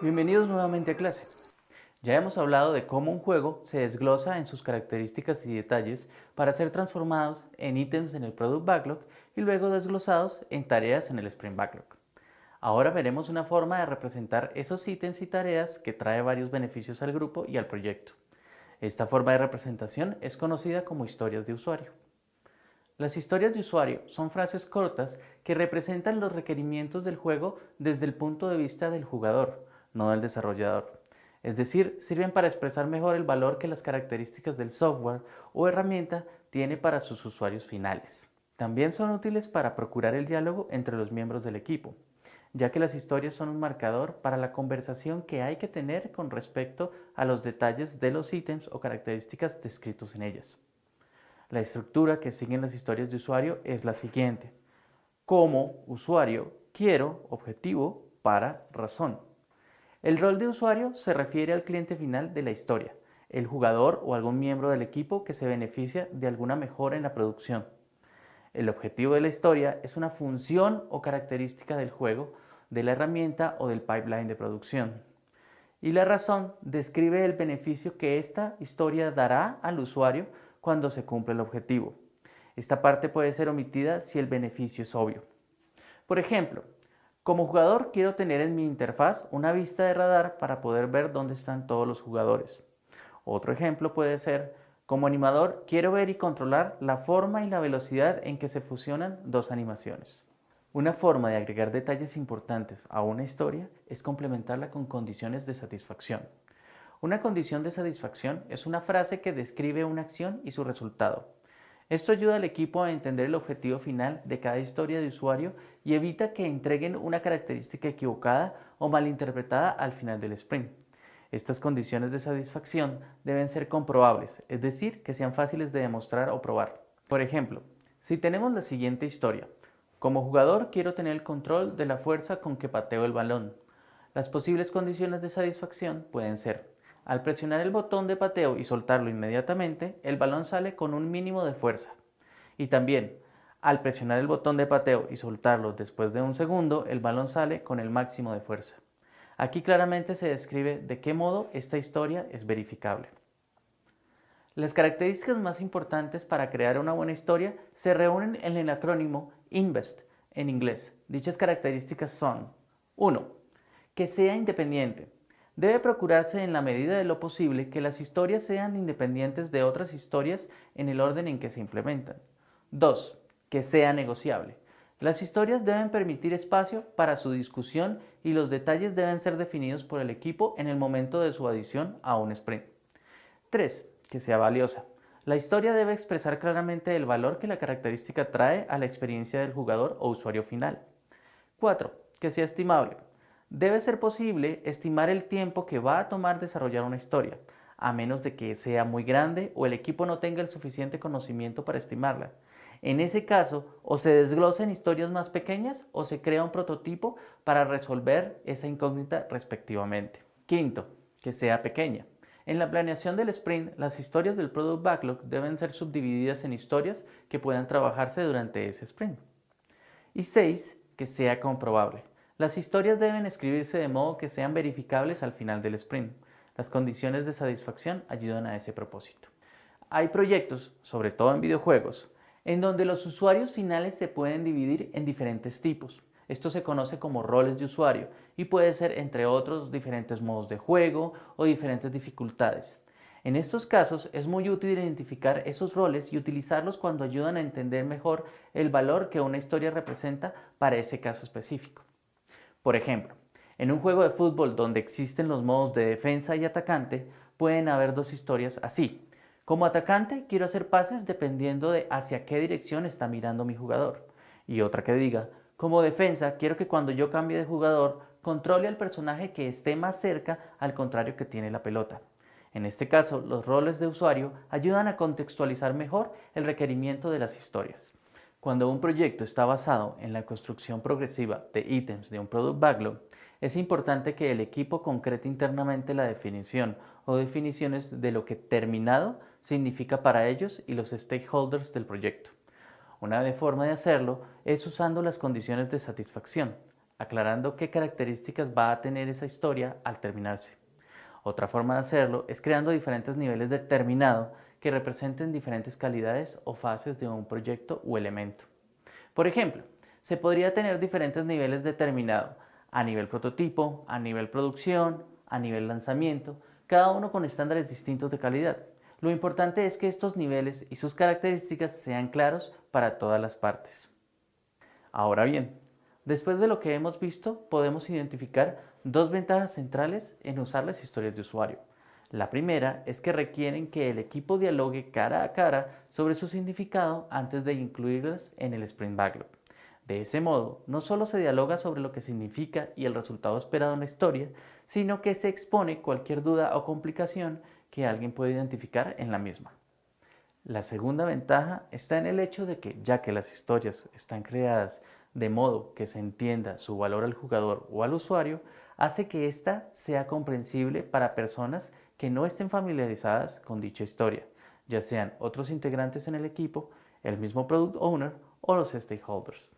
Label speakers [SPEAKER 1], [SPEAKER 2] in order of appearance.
[SPEAKER 1] Bienvenidos nuevamente a clase. Ya hemos hablado de cómo un juego se desglosa en sus características y detalles para ser transformados en ítems en el Product Backlog y luego desglosados en tareas en el Sprint Backlog. Ahora veremos una forma de representar esos ítems y tareas que trae varios beneficios al grupo y al proyecto. Esta forma de representación es conocida como historias de usuario. Las historias de usuario son frases cortas que representan los requerimientos del juego desde el punto de vista del jugador, no del desarrollador. Es decir, sirven para expresar mejor el valor que las características del software o herramienta tiene para sus usuarios finales. También son útiles para procurar el diálogo entre los miembros del equipo, ya que las historias son un marcador para la conversación que hay que tener con respecto a los detalles de los ítems o características descritos en ellas. La estructura que siguen las historias de usuario es la siguiente. Como usuario, quiero, objetivo, para, razón. El rol de usuario se refiere al cliente final de la historia, el jugador o algún miembro del equipo que se beneficia de alguna mejora en la producción. El objetivo de la historia es una función o característica del juego, de la herramienta o del pipeline de producción. Y la razón describe el beneficio que esta historia dará al usuario cuando se cumple el objetivo. Esta parte puede ser omitida si el beneficio es obvio. Por ejemplo, como jugador quiero tener en mi interfaz una vista de radar para poder ver dónde están todos los jugadores. Otro ejemplo puede ser, como animador quiero ver y controlar la forma y la velocidad en que se fusionan dos animaciones. Una forma de agregar detalles importantes a una historia es complementarla con condiciones de satisfacción. Una condición de satisfacción es una frase que describe una acción y su resultado. Esto ayuda al equipo a entender el objetivo final de cada historia de usuario y evita que entreguen una característica equivocada o malinterpretada al final del sprint. Estas condiciones de satisfacción deben ser comprobables, es decir, que sean fáciles de demostrar o probar. Por ejemplo, si tenemos la siguiente historia: como jugador quiero tener el control de la fuerza con que pateo el balón. Las posibles condiciones de satisfacción pueden ser: al presionar el botón de pateo y soltarlo inmediatamente, el balón sale con un mínimo de fuerza. Y también, al presionar el botón de pateo y soltarlo después de un segundo, el balón sale con el máximo de fuerza. Aquí claramente se describe de qué modo esta historia es verificable. Las características más importantes para crear una buena historia se reúnen en el acrónimo INVEST en inglés. Dichas características son: 1. Que sea independiente. Debe procurarse en la medida de lo posible que las historias sean independientes de otras historias en el orden en que se implementan. 2. Que sea negociable. Las historias deben permitir espacio para su discusión y los detalles deben ser definidos por el equipo en el momento de su adición a un sprint. 3. Que sea valiosa. La historia debe expresar claramente el valor que la característica trae a la experiencia del jugador o usuario final. 4. Que sea estimable. Debe ser posible estimar el tiempo que va a tomar desarrollar una historia, a menos de que sea muy grande o el equipo no tenga el suficiente conocimiento para estimarla. En ese caso, o se desglosa en historias más pequeñas o se crea un prototipo para resolver esa incógnita respectivamente. 5. Que sea pequeña. En la planeación del sprint, las historias del Product Backlog deben ser subdivididas en historias que puedan trabajarse durante ese sprint. Y 6. Que sea comprobable. Las historias deben escribirse de modo que sean verificables al final del sprint. Las condiciones de satisfacción ayudan a ese propósito. Hay proyectos, sobre todo en videojuegos, en donde los usuarios finales se pueden dividir en diferentes tipos. Esto se conoce como roles de usuario y puede ser, entre otros, diferentes modos de juego o diferentes dificultades. En estos casos es muy útil identificar esos roles y utilizarlos cuando ayudan a entender mejor el valor que una historia representa para ese caso específico. Por ejemplo, en un juego de fútbol donde existen los modos de defensa y atacante, pueden haber dos historias así. Como atacante, quiero hacer pases dependiendo de hacia qué dirección está mirando mi jugador. Y otra que diga: como defensa, quiero que cuando yo cambie de jugador, controle al personaje que esté más cerca al contrario que tiene la pelota. En este caso, los roles de usuario ayudan a contextualizar mejor el requerimiento de las historias. Cuando un proyecto está basado en la construcción progresiva de ítems de un Product Backlog, es importante que el equipo concrete internamente la definición o definiciones de lo que terminado significa para ellos y los stakeholders del proyecto. Una forma de hacerlo es usando las condiciones de satisfacción. aclarando qué características va a tener esa historia al terminarse. Otra forma de hacerlo es creando diferentes niveles de terminado que representen diferentes calidades o fases de un proyecto o elemento. Por ejemplo, se podría tener diferentes niveles de terminado a nivel prototipo, a nivel producción, a nivel lanzamiento, cada uno con estándares distintos de calidad. Lo importante es que estos niveles y sus características sean claros para todas las partes. Ahora bien, después de lo que hemos visto, podemos identificar dos ventajas centrales en usar las historias de usuario. La primera es que requieren que el equipo dialogue cara a cara sobre su significado antes de incluirlas en el Sprint Backlog. De ese modo, no solo se dialoga sobre lo que significa y el resultado esperado en la historia, sino que se expone cualquier duda o complicación que alguien pueda identificar en la misma. La segunda ventaja está en el hecho de que, ya que las historias están creadas de modo que se entienda su valor al jugador o al usuario, hace que ésta sea comprensible para personas que no estén familiarizadas con dicha historia, ya sean otros integrantes en el equipo, el mismo product owner o los stakeholders.